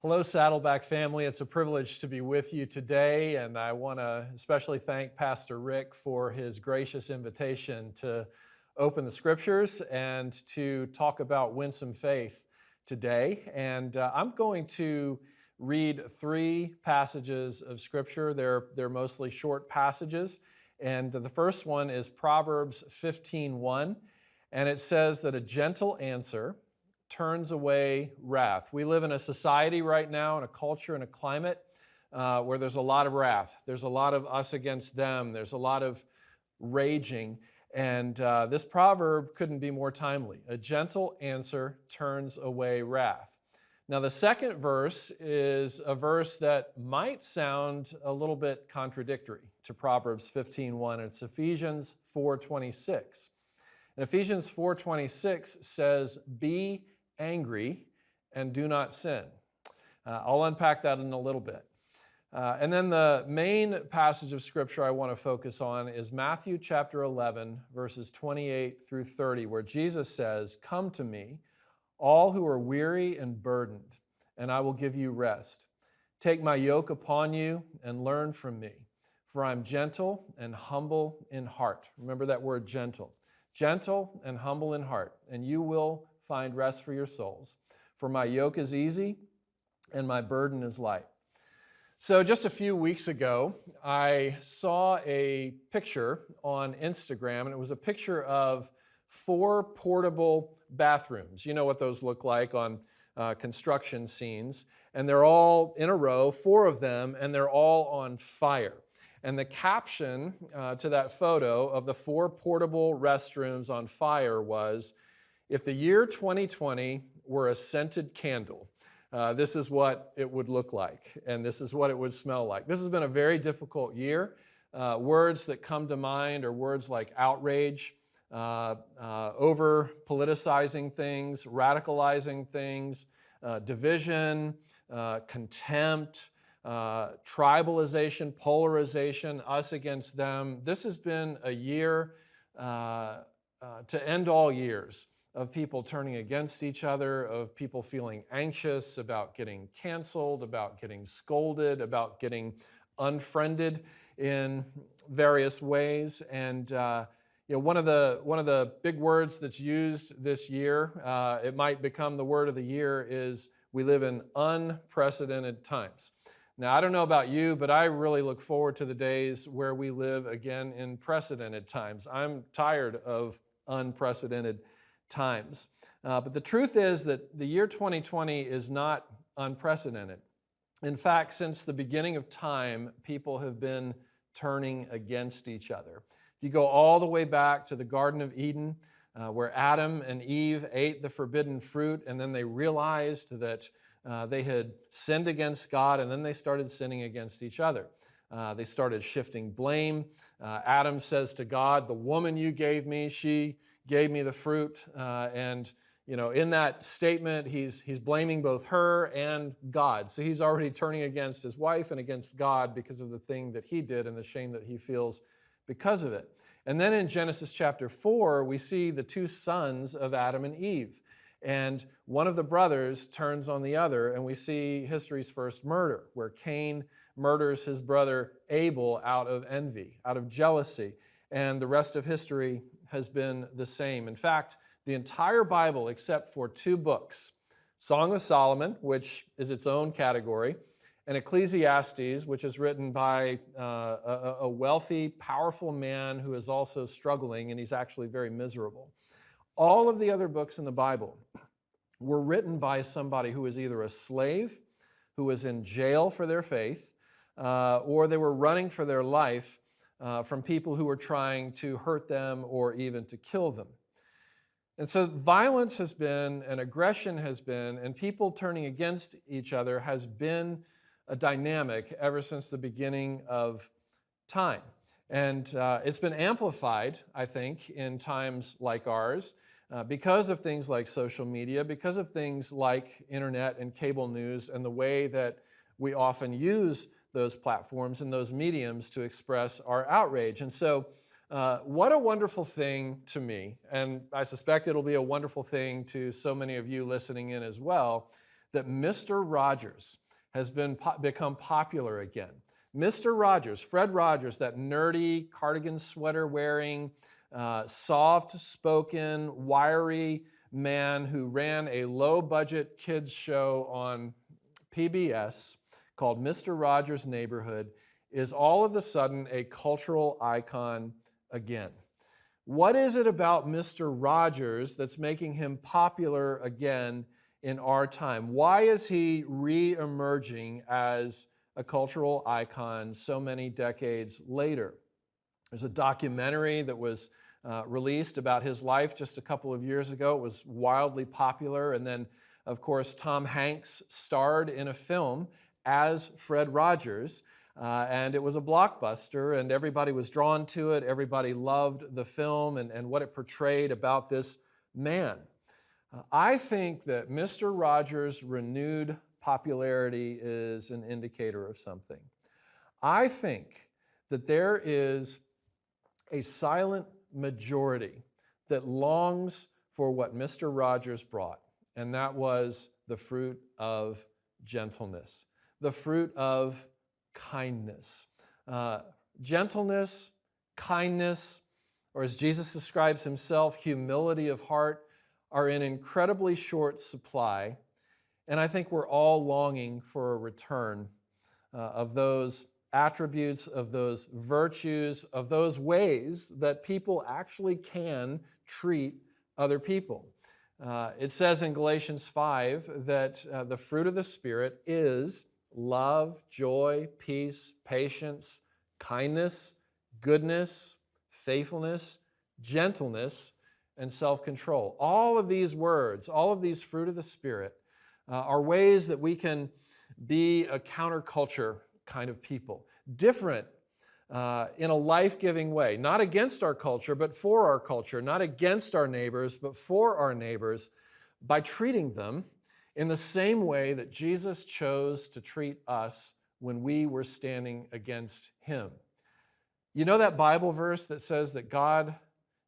Hello, Saddleback family. It's a privilege to be with you today, and I want to especially thank Pastor Rick for his gracious invitation to open the scriptures and to talk about winsome faith today. And I'm going to read three passages of scripture. They're mostly short passages, and the first one is Proverbs 15:1, and it says that a gentle answer turns away wrath. We live in a society right now, in a culture, in a climate where there's a lot of wrath. There's a lot of us against them. There's a lot of raging. And this proverb couldn't be more timely. A gentle answer turns away wrath. Now, the second verse is a verse that might sound a little bit contradictory to Proverbs 15:1. It's Ephesians 4:26. And Ephesians 4:26 says, "Be angry and do not sin." I'll unpack that in a little bit. And then the main passage of scripture I want to focus on is Matthew chapter 11, verses 28 through 30, where Jesus says, "Come to me, all who are weary and burdened, and I will give you rest. Take my yoke upon you and learn from me, for I'm gentle and humble in heart." Remember that word gentle. Gentle and humble in heart, and you will find rest for your souls. For my yoke is easy and my burden is light. So just a few weeks ago, I saw a picture on Instagram, and it was a picture of 4 portable bathrooms. You know what those look like on construction scenes. And they're all in a row, 4 of them, and they're all on fire. And the caption to that photo of the 4 portable restrooms on fire was, "If the year 2020 were a scented candle, this is what it would look like, and this is what it would smell like." This has been a very difficult year. Words that come to mind are words like outrage, over-politicizing things, radicalizing things, division, contempt, tribalization, polarization, us against them. This has been a year to end all years of people turning against each other, of people feeling anxious about getting canceled, about getting scolded, about getting unfriended in various ways. And one of the big words that's used this year, it might become the word of the year, is we live in unprecedented times. Now, I don't know about you, but I really look forward to the days where we live again in precedented times. I'm tired of unprecedented times. But the truth is that the year 2020 is not unprecedented. In fact, since the beginning of time, people have been turning against each other. If you go all the way back to the Garden of Eden, where Adam and Eve ate the forbidden fruit, and then they realized that they had sinned against God, and then they started sinning against each other. They started shifting blame. Adam says to God, "The woman you gave me, she gave me the fruit." And in that statement, he's blaming both her and God. So he's already turning against his wife and against God because of the thing that he did and the shame that he feels because of it. And then in Genesis chapter 4, we see the 2 sons of Adam and Eve. And one of the brothers turns on the other, and we see history's first murder, where Cain murders his brother Abel out of envy, out of jealousy. And the rest of history has been the same. In fact, the entire Bible, except for 2 books, Song of Solomon, which is its own category, and Ecclesiastes, which is written by a wealthy, powerful man who is also struggling, and he's actually very miserable. All of the other books in the Bible were written by somebody who was either a slave, who was in jail for their faith, or they were running for their life from people who were trying to hurt them or even to kill them. And so violence has been, and aggression has been, and people turning against each other has been a dynamic ever since the beginning of time. And it's been amplified, I think, in times like ours because of things like social media, because of things like internet and cable news, and the way that we often use those platforms and those mediums to express our outrage. And so what a wonderful thing to me, and I suspect it'll be a wonderful thing to so many of you listening in as well, that Mr. Rogers has become popular again. Mr. Rogers, Fred Rogers, that nerdy cardigan sweater wearing, soft-spoken, wiry man who ran a low-budget kids show on PBS called Mr. Rogers' Neighborhood, is all of a sudden a cultural icon again. What is it about Mr. Rogers that's making him popular again in our time? Why is he re-emerging as a cultural icon so many decades later? There's a documentary that was released about his life just a couple of years ago. It was wildly popular. And then, of course, Tom Hanks starred in a film as Fred Rogers. And it was a blockbuster, and everybody was drawn to it. Everybody loved the film and what it portrayed about this man. I think that Mr. Rogers' renewed popularity is an indicator of something. I think that there is a silent majority that longs for what Mr. Rogers brought, and that was the fruit of gentleness, the fruit of kindness. Gentleness, kindness, or as Jesus describes himself, humility of heart, are in incredibly short supply. And I think we're all longing for a return of those attributes, of those virtues, of those ways that people actually can treat other people. It says in Galatians 5 that the fruit of the Spirit is love, joy, peace, patience, kindness, goodness, faithfulness, gentleness, and self-control. All of these words, all of these fruit of the Spirit are ways that we can be a counterculture kind of people, different in a life-giving way, not against our culture, but for our culture, not against our neighbors, but for our neighbors, by treating them in the same way that Jesus chose to treat us when we were standing against him. You know that Bible verse that says that God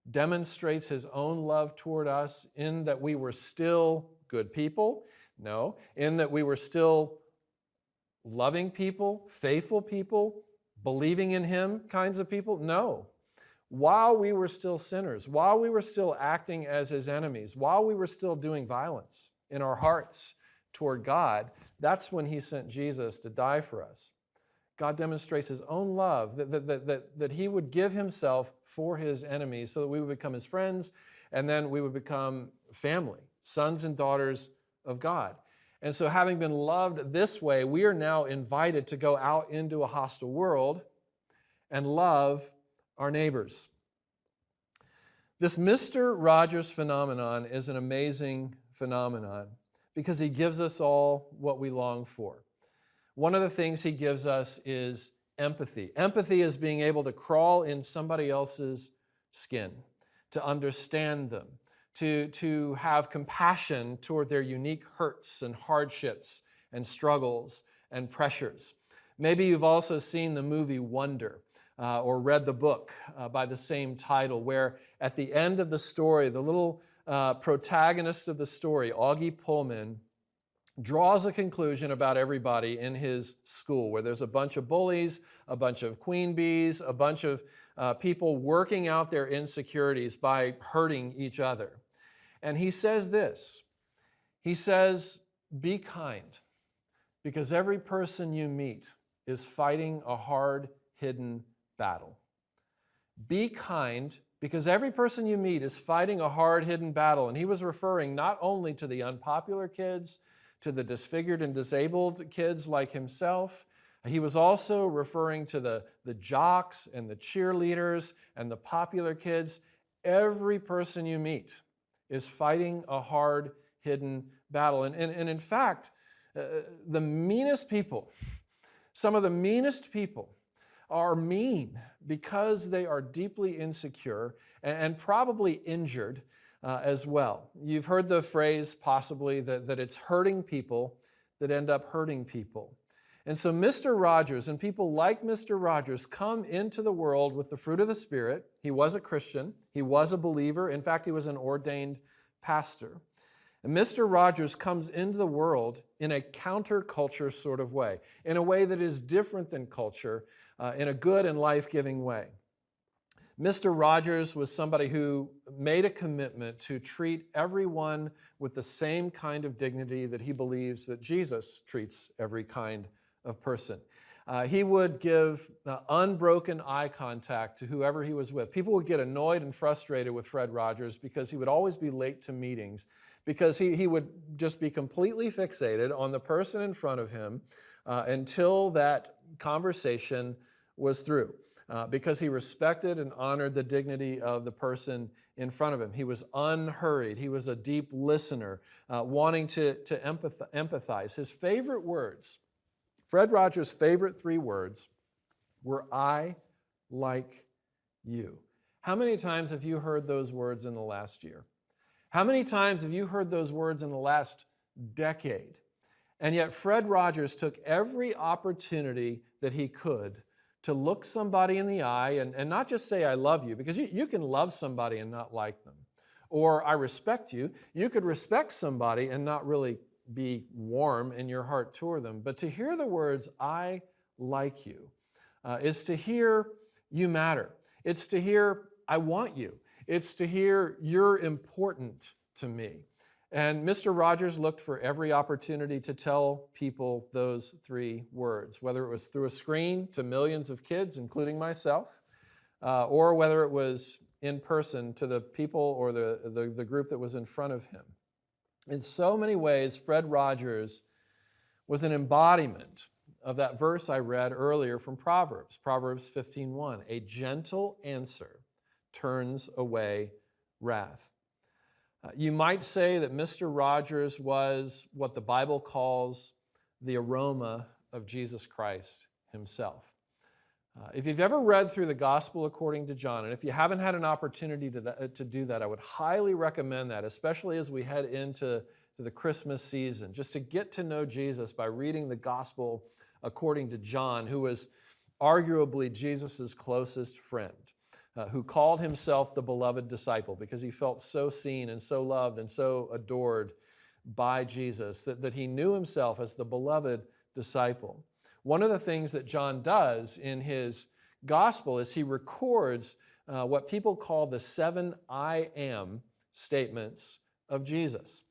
demonstrates his own love toward us in that we were still good people? No, in that we were still loving people, faithful people, believing in him kinds of people? No. While we were still sinners, while we were still acting as his enemies, while we were still doing violence in our hearts toward God, that's when he sent Jesus to die for us. God demonstrates his own love, that he would give himself for his enemies so that we would become his friends, and then we would become family, sons and daughters of God. And so having been loved this way, we are now invited to go out into a hostile world and love our neighbors. This Mr. Rogers phenomenon is an amazing phenomenon because he gives us all what we long for. One of the things he gives us is empathy. Empathy is being able to crawl in somebody else's skin, to understand them, to have compassion toward their unique hurts and hardships and struggles and pressures. Maybe you've also seen the movie Wonder or read the book by the same title, where at the end of the story, the little protagonist of the story, Augie Pullman, draws a conclusion about everybody in his school, where there's a bunch of bullies, a bunch of queen bees, a bunch of people working out their insecurities by hurting each other. And he says this, he says, be kind, because every person you meet is fighting a hard, hidden battle. Be kind, because every person you meet is fighting a hard, hidden battle. And he was referring not only to the unpopular kids, to the disfigured and disabled kids like himself. He was also referring to the jocks and the cheerleaders and the popular kids. Every person you meet is fighting a hard, hidden battle. And in fact, the meanest people, some of the meanest people, are mean because they are deeply insecure and probably injured as well. You've heard the phrase possibly that it's hurting people that end up hurting people. And so Mr. Rogers and people like Mr. Rogers come into the world with the fruit of the Spirit. He was a Christian. He was a believer. In fact, he was an ordained pastor. And Mr. Rogers comes into the world in a counterculture sort of way, in a way that is different than culture, in a good and life-giving way. Mr. Rogers was somebody who made a commitment to treat everyone with the same kind of dignity that he believes that Jesus treats every kind of person. He would give unbroken eye contact to whoever he was with. People would get annoyed and frustrated with Fred Rogers because he would always be late to meetings, because he would just be completely fixated on the person in front of him until that conversation was through. Because he respected and honored the dignity of the person in front of him. He was unhurried. He was a deep listener, wanting to empathize. His favorite words, Fred Rogers' favorite 3 words, were "I like you." How many times have you heard those words in the last year? How many times have you heard those words in the last decade? And yet Fred Rogers took every opportunity that he could to look somebody in the eye and not just say, "I love you," because you can love somebody and not like them. Or, "I respect you." You could respect somebody and not really be warm in your heart toward them. But to hear the words, "I like you," is to hear you matter. It's to hear, "I want you." It's to hear, "You're important to me." And Mr. Rogers looked for every opportunity to tell people those 3 words, whether it was through a screen to millions of kids, including myself, or whether it was in person to the people or the group that was in front of him. In so many ways, Fred Rogers was an embodiment of that verse I read earlier from Proverbs, Proverbs 15:1. "A gentle answer turns away wrath." You might say that Mr. Rogers was what the Bible calls the aroma of Jesus Christ himself. If you've ever read through the Gospel according to John, and if you haven't had an opportunity to do that, I would highly recommend that, especially as we head into the Christmas season, just to get to know Jesus by reading the Gospel according to John, who was arguably Jesus' closest friend. Who called himself the beloved disciple because he felt so seen and so loved and so adored by Jesus that he knew himself as the beloved disciple. One of the things that John does in his gospel is he records what people call the 7 I am statements of Jesus.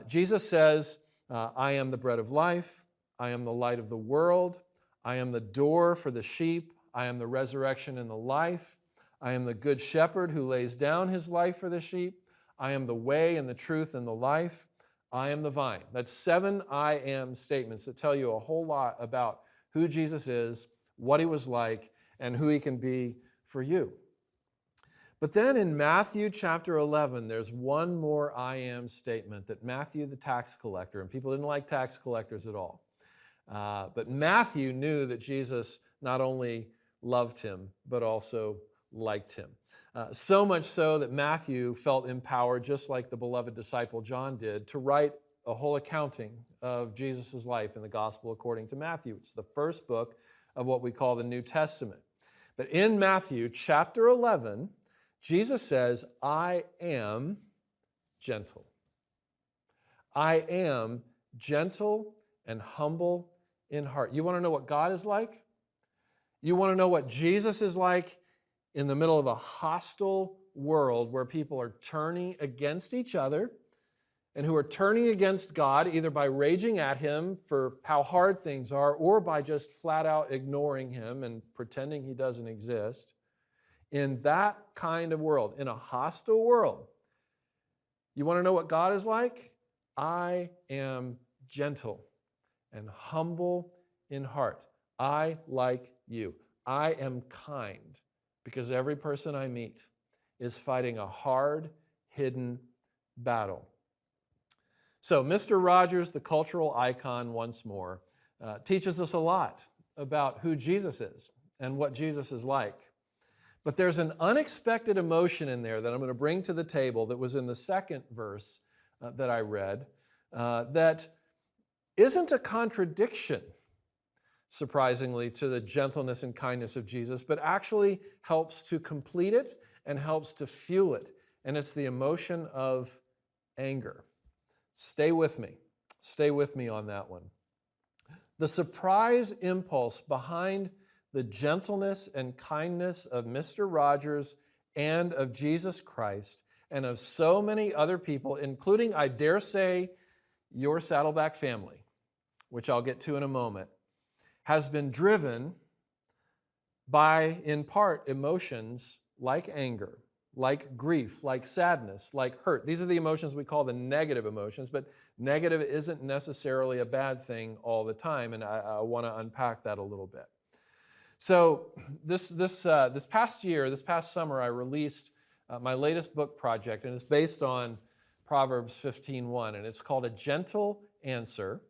Jesus says, "I am the bread of life. I am the light of the world. I am the door for the sheep. I am the resurrection and the life. I am the good shepherd who lays down his life for the sheep. I am the way and the truth and the life. I am the vine." That's 7 I am statements that tell you a whole lot about who Jesus is, what he was like, and who he can be for you. But then in Matthew chapter 11, there's one more I am statement that Matthew the tax collector, and people didn't like tax collectors at all, but Matthew knew that Jesus not only loved him, but also liked him. So much so that Matthew felt empowered, just like the beloved disciple John did, to write a whole accounting of Jesus' life in the Gospel according to Matthew. It's the first book of what we call the New Testament. But in Matthew chapter 11, Jesus says, "I am gentle. I am gentle and humble in heart." You want to know what God is like? You want to know what Jesus is like in the middle of a hostile world where people are turning against each other and who are turning against God either by raging at him for how hard things are or by just flat out ignoring him and pretending he doesn't exist? In that kind of world, in a hostile world, you want to know what God is like? "I am gentle and humble in heart. I like you. I am kind." Because every person I meet is fighting a hard, hidden battle. So Mr. Rogers, the cultural icon once more, teaches us a lot about who Jesus is and what Jesus is like. But there's an unexpected emotion in there that I'm going to bring to the table that was in the second verse that I read that isn't a contradiction, surprisingly, to the gentleness and kindness of Jesus, but actually helps to complete it and helps to fuel it. And it's the emotion of anger. Stay with me. Stay with me on that one. The surprise impulse behind the gentleness and kindness of Mr. Rogers and of Jesus Christ and of so many other people, including, I dare say, your Saddleback family, which I'll get to in a moment, has been driven by, in part, emotions like anger, like grief, like sadness, like hurt. These are the emotions we call the negative emotions, but negative isn't necessarily a bad thing all the time, and I want to unpack that a little bit. So this past year, this past summer, I released my latest book project, and it's based on Proverbs 15:1, and it's called A Gentle Answer,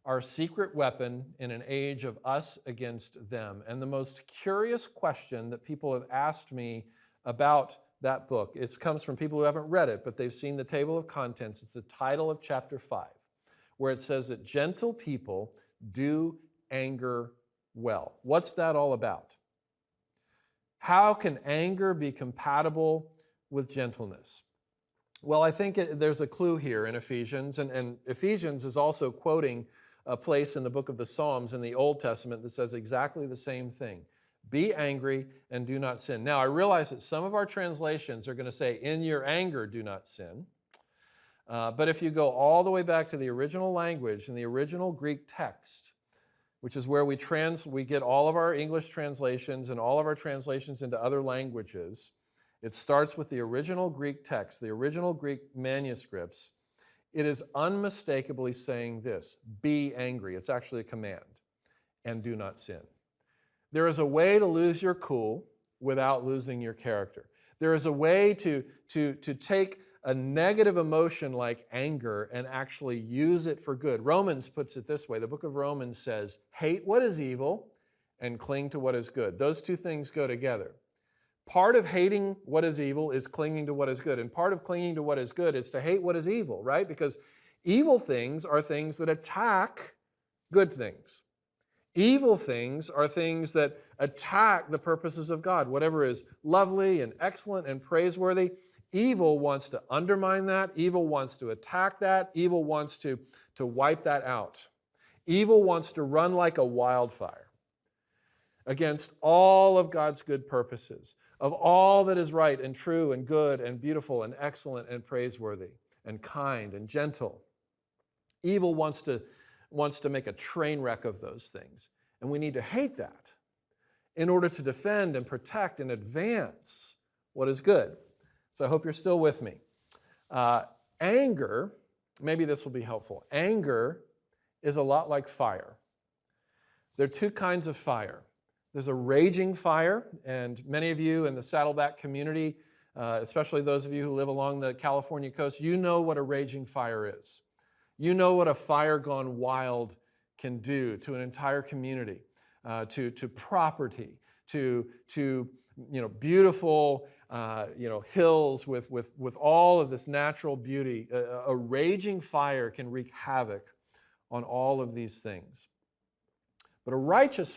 Our Secret Weapon in an Age of Us Against Them. And the most curious question that people have asked me about that book, it comes from people who haven't read it, but they've seen the table of contents. It's the title of chapter 5, where it says that gentle people do anger well. What's that all about? How can anger be compatible with gentleness? Well, I think there's a clue here in Ephesians, and Ephesians is also quoting a place in the book of the Psalms in the Old Testament that says exactly the same thing. Be angry and do not sin. Now, I realize that some of our translations are going to say, in your anger, do not sin. But if you go all the way back to the original language and the original Greek text, which is where we get all of our English translations and all of our translations into other languages, it starts with the original Greek text, the original Greek manuscripts. It is unmistakably saying this: be angry. It's actually a command. And do not sin. There is a way to lose your cool without losing your character. There is a way to take a negative emotion like anger and actually use it for good. Romans puts it this way. The book of Romans says, hate what is evil and cling to what is good. Those two things go together. Part of hating what is evil is clinging to what is good. And part of clinging to what is good is to hate what is evil, right? Because evil things are things that attack good things. Evil things are things that attack the purposes of God. Whatever is lovely and excellent and praiseworthy, evil wants to undermine that. Evil wants to attack that. Evil wants to wipe that out. Evil wants to run like a wildfire against all of God's good purposes, of all that is right and true and good and beautiful and excellent and praiseworthy and kind and gentle. Evil wants to make a train wreck of those things. And we need to hate that in order to defend and protect and advance what is good. So I hope you're still with me. Anger, maybe this will be helpful. Anger is a lot like fire. There are two kinds of fire. There's a raging fire, and many of you in the Saddleback community, especially those of you who live along the California coast, you know what a raging fire is. You know what a fire gone wild can do to an entire community, to property, to beautiful hills with all of this natural beauty. A raging fire can wreak havoc on all of these things. But a righteous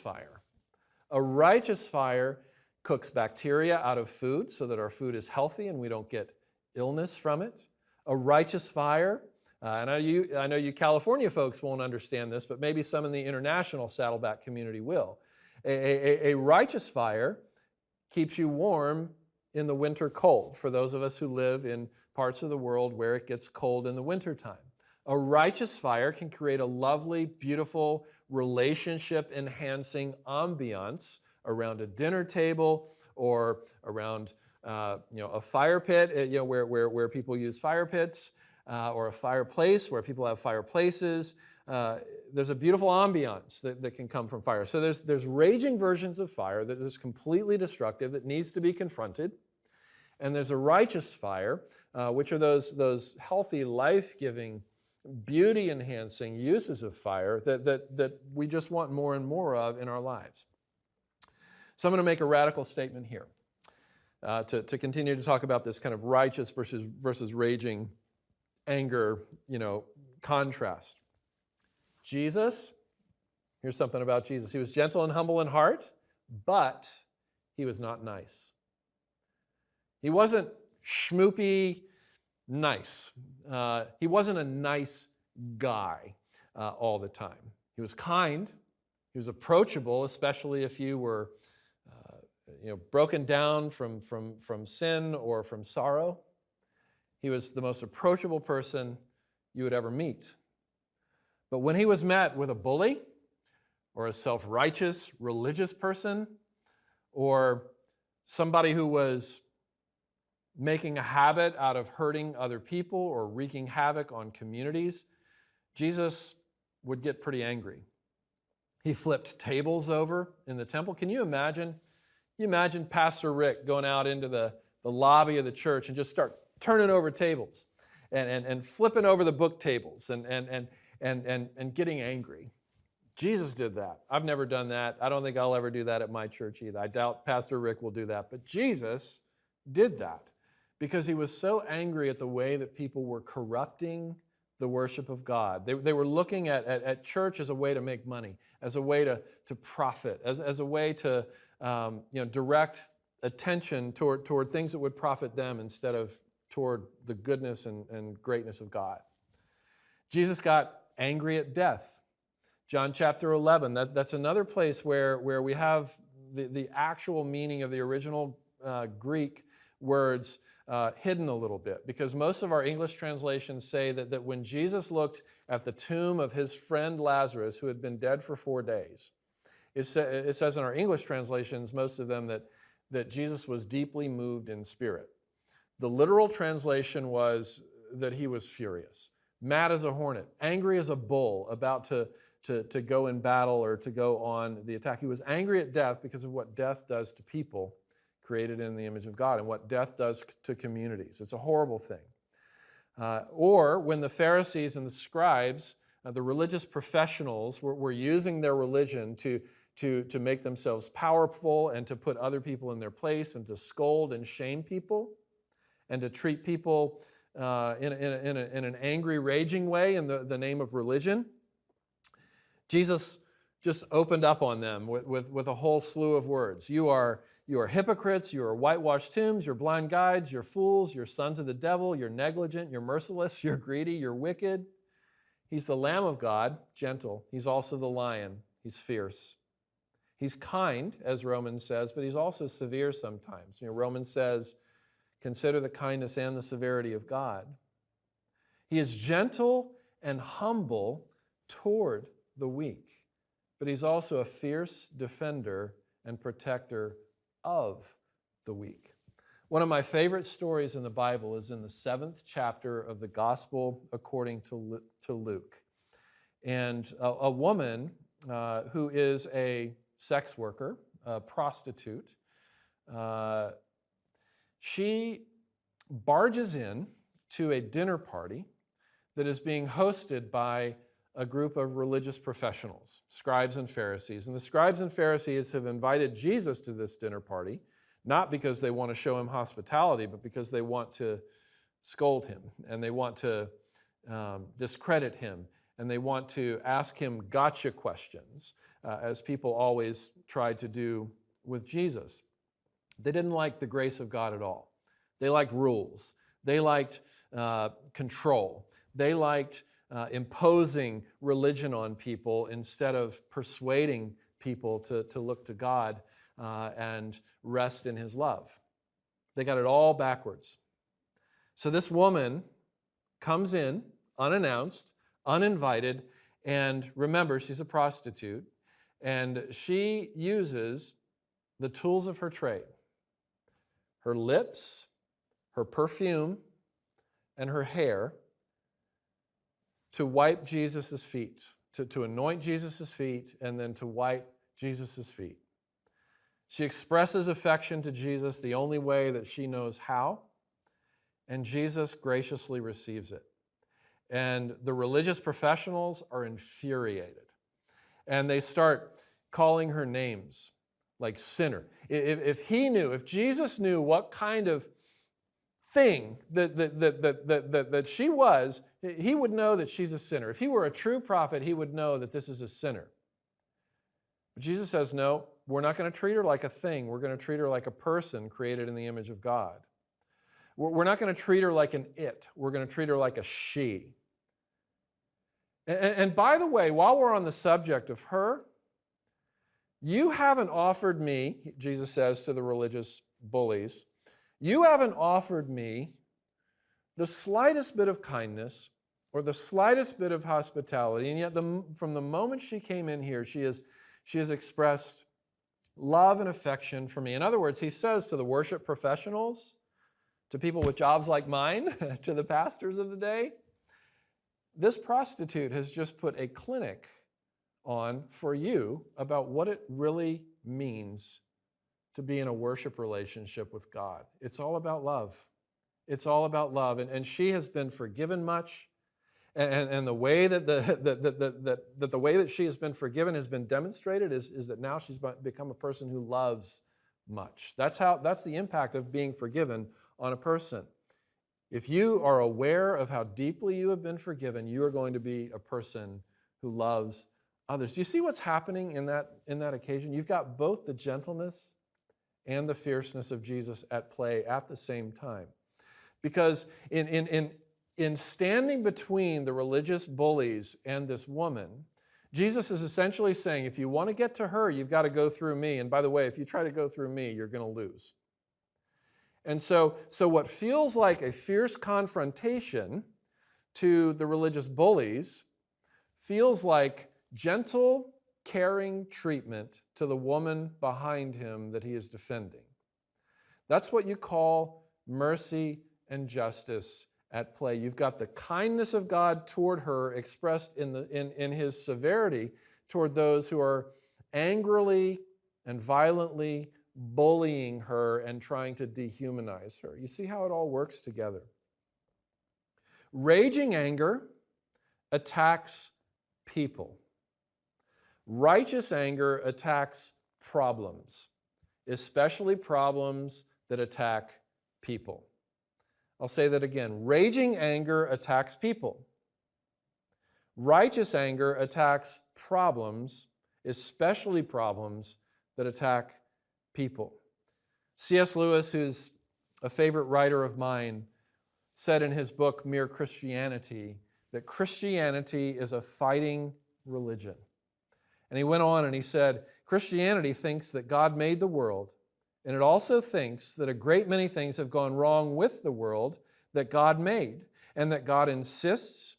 fire cooks bacteria out of food so that our food is healthy and we don't get illness from it. A righteous fire, and I know you California folks won't understand this, but maybe some in the international Saddleback community will. A righteous fire keeps you warm in the winter cold, for those of us who live in parts of the world where it gets cold in the wintertime. A righteous fire can create a lovely, beautiful, relationship-enhancing ambiance around a dinner table or around a fire pit, where people use fire pits, or a fireplace where people have fireplaces. There's a beautiful ambiance that can come from fire. So there's raging versions of fire that is completely destructive, that needs to be confronted. And there's a righteous fire, which are those healthy, life-giving, beauty-enhancing uses of fire that we just want more and more of in our lives. So I'm going to make a radical statement here to continue to talk about this kind of righteous versus raging anger, contrast. Jesus, here's something about Jesus. He was gentle and humble in heart, but he was not nice. He wasn't schmoopy, nice. He wasn't a nice guy all the time. He was kind. He was approachable, especially if you were broken down from sin or from sorrow. He was the most approachable person you would ever meet. But when he was met with a bully or a self-righteous religious person or somebody who was making a habit out of hurting other people or wreaking havoc on communities, Jesus would get pretty angry. He flipped tables over in the temple. Can you imagine? You imagine Pastor Rick going out into the lobby of the church and just start turning over tables and flipping over the book tables and getting angry. Jesus did that. I've never done that. I don't think I'll ever do that at my church either. I doubt Pastor Rick will do that. But Jesus did that because he was so angry at the way that people were corrupting the worship of God. They were looking at church as a way to make money, as a way to profit, as a way to direct attention toward things that would profit them instead of toward the goodness and greatness of God. Jesus got angry at death. John chapter 11, that's another place where we have the actual meaning of the original Greek words hidden a little bit, because most of our English translations say that when Jesus looked at the tomb of his friend Lazarus, who had been dead for 4 days, it says in our English translations, most of them, that Jesus was deeply moved in spirit. The literal translation was that he was furious, mad as a hornet, angry as a bull, about to go in battle or to go on the attack. He was angry at death because of what death does to people created in the image of God and what death does to communities. It's a horrible thing. Or when the Pharisees and the scribes, the religious professionals, were using their religion to make themselves powerful and to put other people in their place and to scold and shame people and to treat people in an angry, raging way in the name of religion, Jesus just opened up on them with a whole slew of words. You are hypocrites, you are whitewashed tombs, you're blind guides, you're fools, you're sons of the devil, you're negligent, you're merciless, you're greedy, you're wicked. He's the Lamb of God, gentle. He's also the lion. He's fierce. He's kind, as Romans says, but he's also severe sometimes. Romans says, consider the kindness and the severity of God. He is gentle and humble toward the weak, but he's also a fierce defender and protector of the weak. One of my favorite stories in the Bible is in the 7th chapter of the Gospel according to Luke. And a woman who is a sex worker, a prostitute, she barges in to a dinner party that is being hosted by a group of religious professionals, scribes and Pharisees. And the scribes and Pharisees have invited Jesus to this dinner party, not because they want to show him hospitality, but because they want to scold him, and they want to discredit him, and they want to ask him gotcha questions, as people always tried to do with Jesus. They didn't like the grace of God at all. They liked rules. They liked control. They liked imposing religion on people instead of persuading people to look to God and rest in his love. They got it all backwards. So this woman comes in unannounced, uninvited, and remember, she's a prostitute, and she uses the tools of her trade, her lips, her perfume, and her hair, to wipe Jesus' feet, to anoint Jesus' feet, and then to wipe Jesus' feet. She expresses affection to Jesus the only way that she knows how, and Jesus graciously receives it. And the religious professionals are infuriated, and they start calling her names like sinner. If Jesus knew what kind of thing that she was, he would know that she's a sinner. If he were a true prophet, he would know that this is a sinner. But Jesus says, no, we're not going to treat her like a thing. We're going to treat her like a person created in the image of God. We're not going to treat her like an it. We're going to treat her like a she. And by the way, while we're on the subject of her, you haven't offered me, Jesus says to the religious bullies, you haven't offered me the slightest bit of kindness or the slightest bit of hospitality, and yet from the moment she came in here, she has expressed love and affection for me. In other words, he says to the worship professionals, to people with jobs like mine, to the pastors of the day, this prostitute has just put a clinic on for you about what it really means to be in a worship relationship with God. It's all about love. It's all about love. And she has been forgiven much. And the way that the way that she has been forgiven has been demonstrated is that now she's become a person who loves much. That's the impact of being forgiven on a person. If you are aware of how deeply you have been forgiven, you are going to be a person who loves others. Do you see what's happening in that occasion? You've got both the gentleness and the fierceness of Jesus at play at the same time. Because in standing between the religious bullies and this woman, Jesus is essentially saying, if you want to get to her, you've got to go through me. And by the way, if you try to go through me, you're going to lose. And so what feels like a fierce confrontation to the religious bullies feels like gentle, caring treatment to the woman behind him that he is defending. That's what you call mercy and justice at play. You've got the kindness of God toward her expressed in his severity toward those who are angrily and violently bullying her and trying to dehumanize her. You see how it all works together. Raging anger attacks people. Righteous anger attacks problems, especially problems that attack people. I'll say that again. Raging anger attacks people. Righteous anger attacks problems, especially problems that attack people. C.S. Lewis, who's a favorite writer of mine, said in his book, Mere Christianity, that Christianity is a fighting religion. And he went on and he said, Christianity thinks that God made the world, and it also thinks that a great many things have gone wrong with the world that God made, and that God insists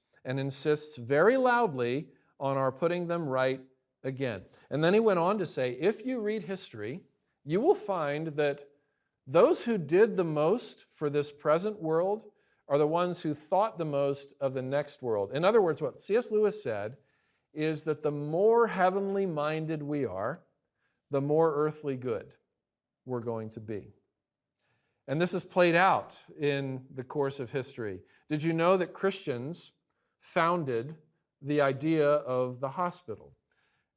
very loudly on our putting them right again. And then he went on to say, if you read history, you will find that those who did the most for this present world are the ones who thought the most of the next world. In other words, what C.S. Lewis said is that the more heavenly minded we are, the more earthly good we're going to be. And this is played out in the course of history. Did you know that Christians founded the idea of the hospital?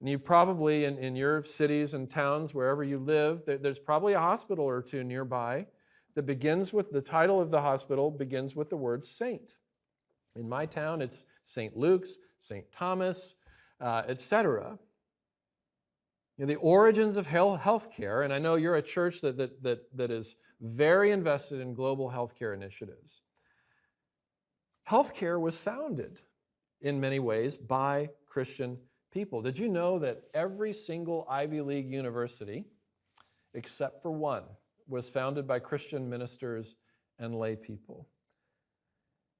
And you probably, in your cities and towns, wherever you live, there's probably a hospital or two nearby that begins with, the title of the hospital begins with the word saint. In my town, it's St. Luke's, St. Thomas, etc. The origins of healthcare, and I know you're a church that is very invested in global healthcare initiatives. Healthcare was founded in many ways by Christian people. Did you know that every single Ivy League university, except for one, was founded by Christian ministers and lay people?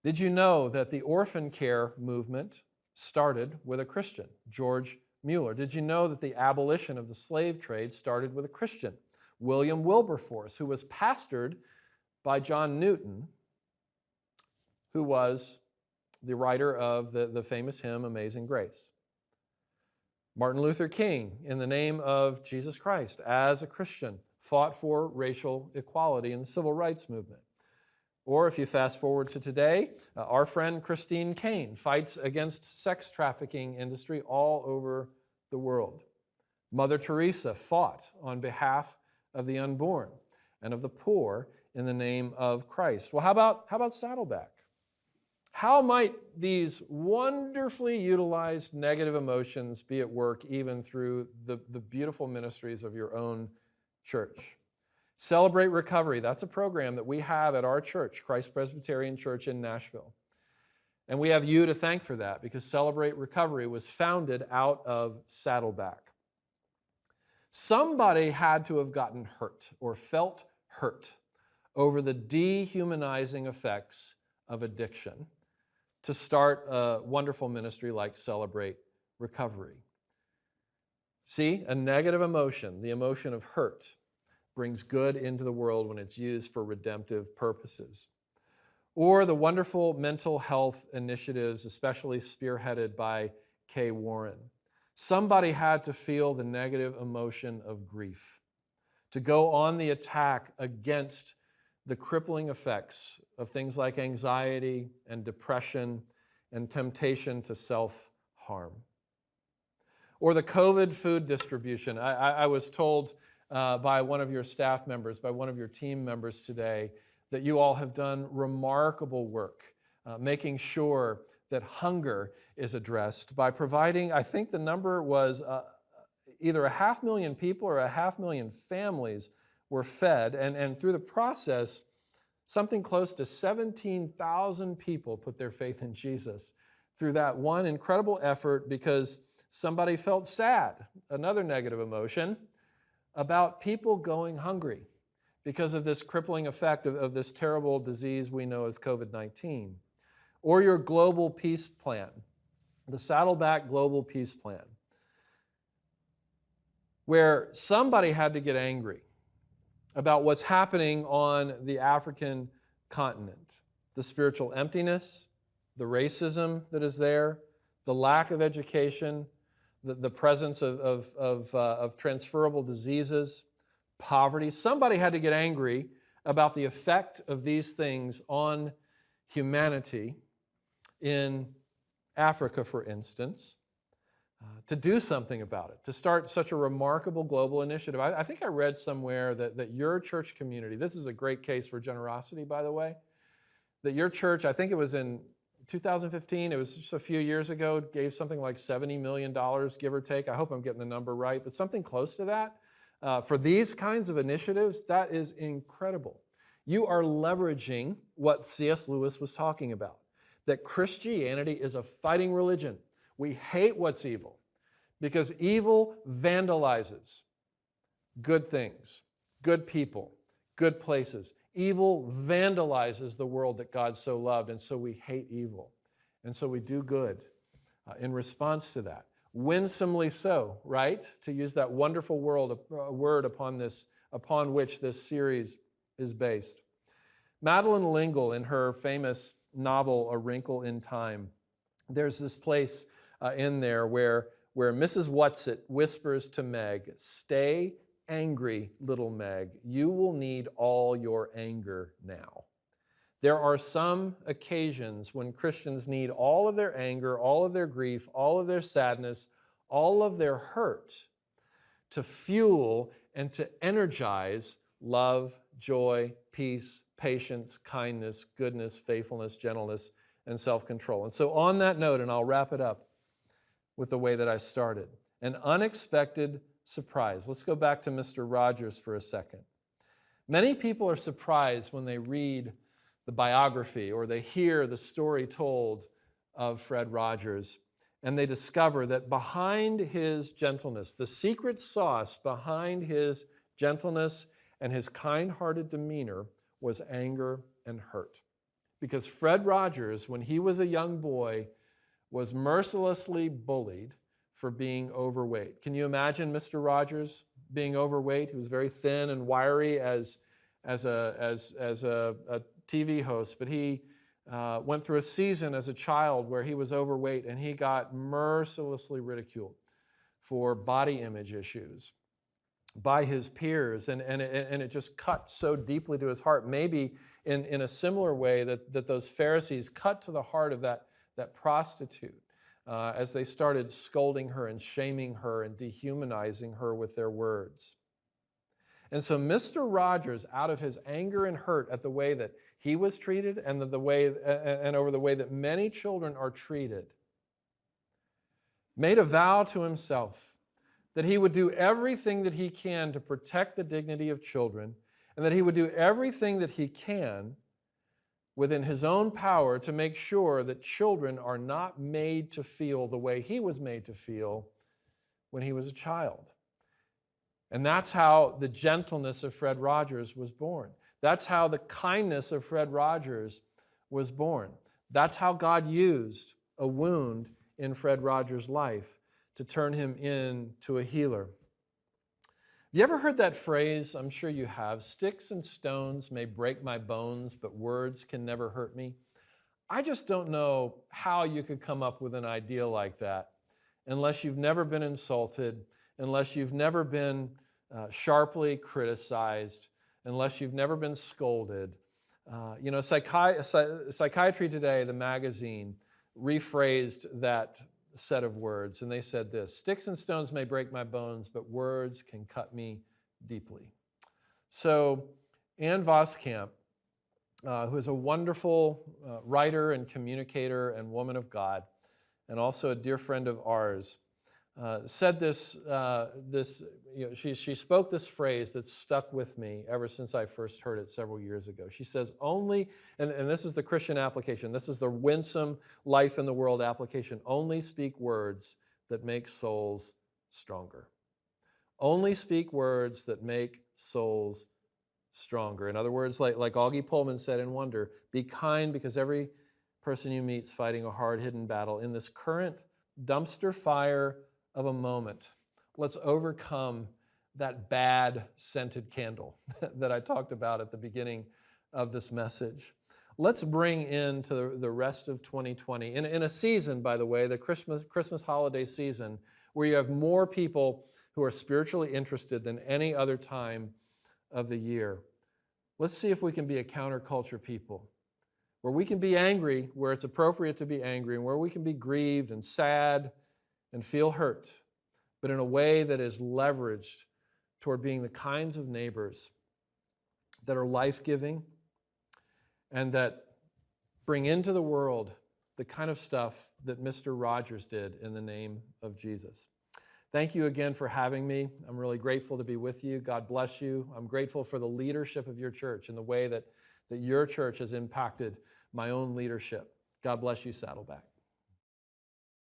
Did you know that the orphan care movement started with a Christian, George Mueller? Did you know that the abolition of the slave trade started with a Christian, William Wilberforce, who was pastored by John Newton, who was the writer of the famous hymn, Amazing Grace? Martin Luther King, in the name of Jesus Christ, as a Christian, fought for racial equality in the civil rights movement. Or if you fast forward to today, our friend Christine Caine fights against sex trafficking industry all over the world. Mother Teresa fought on behalf of the unborn and of the poor in the name of Christ. Well, how about Saddleback? How might these wonderfully utilized negative emotions be at work even through the beautiful ministries of your own church? Celebrate Recovery, that's a program that we have at our church, Christ Presbyterian Church in Nashville. And we have you to thank for that, because Celebrate Recovery was founded out of Saddleback. Somebody had to have gotten hurt or felt hurt over the dehumanizing effects of addiction to start a wonderful ministry like Celebrate Recovery. See, a negative emotion, the emotion of hurt, brings good into the world when it's used for redemptive purposes. Or the wonderful mental health initiatives, especially spearheaded by Kay Warren. Somebody had to feel the negative emotion of grief, to go on the attack against the crippling effects of things like anxiety and depression and temptation to self-harm. Or the COVID food distribution. I was told by one of your staff members, by one of your team members today, that you all have done remarkable work making sure that hunger is addressed by providing, I think the number was either 500,000 people or 500,000 families were fed, and through the process, something close to 17,000 people put their faith in Jesus through that one incredible effort, because somebody felt sad, another negative emotion, about people going hungry because of this crippling effect of this terrible disease we know as COVID-19. Or your global peace plan, the Saddleback Global Peace Plan, where somebody had to get angry about what's happening on the African continent, the spiritual emptiness, the racism that is there, the lack of education, the presence of transferable diseases, poverty. Somebody had to get angry about the effect of these things on humanity in Africa, for instance, to do something about it, to start such a remarkable global initiative. I think I read somewhere that your church community, this is a great case for generosity, by the way, that your church, I think it was in 2015, it was just a few years ago, gave something like $70 million, give or take. I hope I'm getting the number right, but something close to that. For these kinds of initiatives, that is incredible. You are leveraging what C.S. Lewis was talking about, that Christianity is a fighting religion. We hate what's evil because evil vandalizes good things, good people, good places. Evil vandalizes the world that God so loved, and so we hate evil. And so we do good in response to that. Winsomely so, right? To use that wonderful word upon which this series is based. Madeleine L'Engle, in her famous novel, A Wrinkle in Time, there's this place in there where Mrs. Whatsit whispers to Meg, "Stay angry, little Meg. You will need all your anger now." There are some occasions when Christians need all of their anger, all of their grief, all of their sadness, all of their hurt to fuel and to energize love, joy, peace, patience, kindness, goodness, faithfulness, gentleness, and self-control. And so on that note, and I'll wrap it up with the way that I started, an unexpected surprise. Let's go back to Mr. Rogers for a second. Many people are surprised when they read the biography or they hear the story told of Fred Rogers, and they discover that behind his gentleness, the secret sauce behind his gentleness and his kind-hearted demeanor was anger and hurt. Because Fred Rogers, when he was a young boy, was mercilessly bullied for being overweight. Can you imagine Mr. Rogers being overweight? He was very thin and wiry as a TV host, but he went through a season as a child where he was overweight, and he got mercilessly ridiculed for body image issues by his peers, and it just cut so deeply to his heart, maybe in a similar way that those Pharisees cut to the heart of that prostitute as they started scolding her and shaming her and dehumanizing her with their words. And so Mr. Rogers, out of his anger and hurt at the way that he was treated and over the way that many children are treated, made a vow to himself that he would do everything that he can to protect the dignity of children and that he would do everything that he can within his own power to make sure that children are not made to feel the way he was made to feel when he was a child. And that's how the gentleness of Fred Rogers was born. That's how the kindness of Fred Rogers was born. That's how God used a wound in Fred Rogers' life to turn him into a healer. You ever heard that phrase? I'm sure you have. Sticks and stones may break my bones, but words can never hurt me. I just don't know how you could come up with an idea like that unless you've never been insulted, unless you've never been sharply criticized, unless you've never been scolded. Psychiatry Today, the magazine, rephrased that set of words, and they said this: sticks and stones may break my bones, but words can cut me deeply. So Ann Voskamp, who is a wonderful writer and communicator and woman of God, and also a dear friend of ours, said this. She spoke this phrase that's stuck with me ever since I first heard it several years ago. She says, only, and this is the Christian application, this is the winsome life in the world application, only speak words that make souls stronger. Only speak words that make souls stronger. In other words, like Augie Pullman said in Wonder, be kind because every person you meet is fighting a hard-hidden battle. In this current dumpster fire of a moment, let's overcome that bad scented candle that I talked about at the beginning of this message. Let's bring into the rest of 2020, in a season, by the way, the Christmas holiday season, where you have more people who are spiritually interested than any other time of the year. Let's see if we can be a counterculture people, where we can be angry where it's appropriate to be angry, and where we can be grieved and sad and feel hurt, but in a way that is leveraged toward being the kinds of neighbors that are life-giving and that bring into the world the kind of stuff that Mr. Rogers did in the name of Jesus. Thank you again for having me. I'm really grateful to be with you. God bless you. I'm grateful for the leadership of your church and the way that your church has impacted my own leadership. God bless you, Saddleback.